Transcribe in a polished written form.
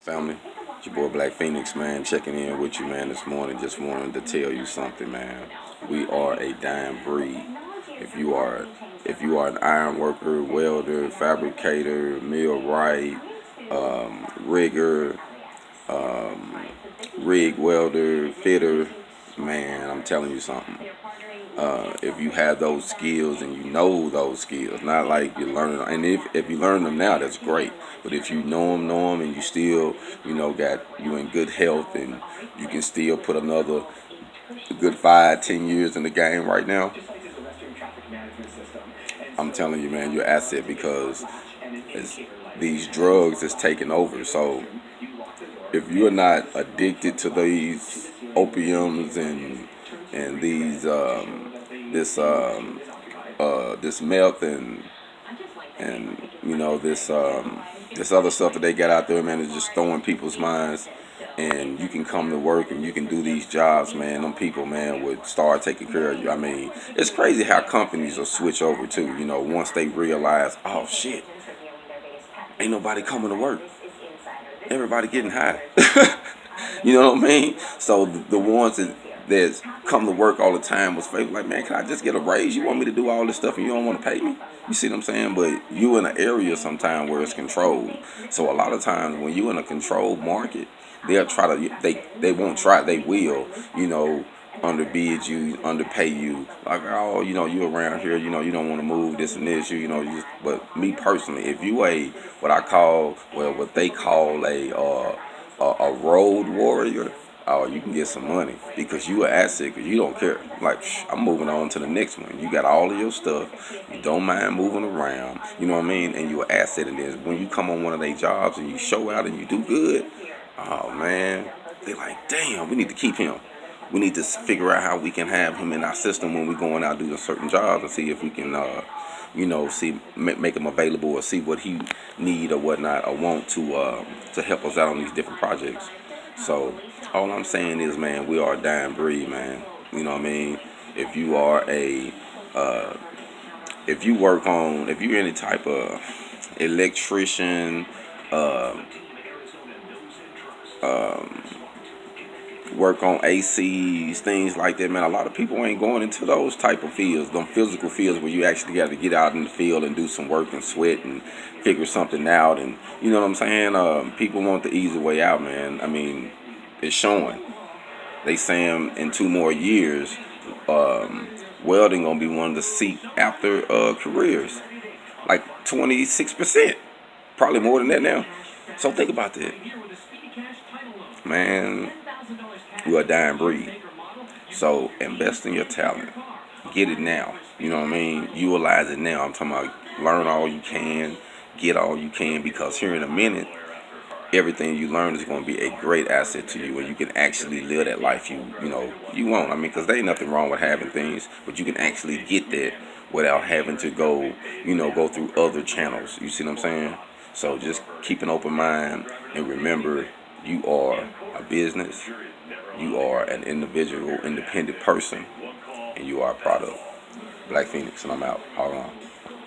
Family, it's your boy Black Phoenix, man, checking in with you, man, this morning. Just wanted to tell you something, man. We are a dying breed. If you are an iron worker, welder, fabricator, millwright, rigger, rig welder, fitter, man, I'm telling you something. If you have those skills and you know those skills, not like you learn them, and if you learn them now, that's great. But if you know them, and you still, got you in good health, and you can still put another good 5, 10 years in the game right now, I'm telling you, man, you're an asset because it's, these drugs is taking over. So if you're not addicted to these opiums and these this meth and this other stuff that they got out there, man, is just throwing people's minds. And you can come to work and you can do these jobs, man. Them people, man, would start taking care of you. I mean, it's crazy how companies will switch over too. Once they realize, oh shit, ain't nobody coming to work. Everybody getting high. You know what I mean? So the ones that come to work all the time was like, man, can I just get a raise? You want me to do all this stuff and you don't want to pay me? You see what I'm saying? But you in an area sometime where it's controlled. So a lot of times when you in a controlled market, they'll try to they won't try, they will, underbid you, underpay you, like, oh, you around here, you don't want to move this and this, but me personally, if you what they call a road warrior, oh, you can get some money because you an asset, because you don't care. Like, I'm moving on to the next one. You got all of your stuff. You don't mind moving around. You know what I mean? And you're an asset in this. When you come on one of their jobs and you show out and you do good, oh, man, they like, damn, we need to keep him. We need to figure out how we can have him in our system when we're going out doing certain jobs and see if we can, make him available or see what he need or whatnot or want to help us out on these different projects. So all I'm saying is, man, we are a dying breed, man. You know what I mean? If you are if you're any type of electrician, um, um, work on ACs, things like that, man. A lot of people ain't going into those type of fields, them physical fields where you actually got to get out in the field and do some work and sweat and figure something out. And you know what I'm saying? People want the easy way out, man. I mean, it's showing. They saying in 2 more years, welding gonna be one of the seek after careers, like 26%, probably more than that now. So think about that, man. We're a dying breed. So invest in your talent. Get it now. You know what I mean? Utilize it now. I'm talking about learn all you can, get all you can, because here in a minute, everything you learn is going to be a great asset to you, and you can actually live that life you want. I mean, because there ain't nothing wrong with having things, but you can actually get that without having to go through other channels. You see what I'm saying? So just keep an open mind and remember, you are a business. You are an individual, independent person, and you are a product. Black Phoenix, and I'm out. Hold on.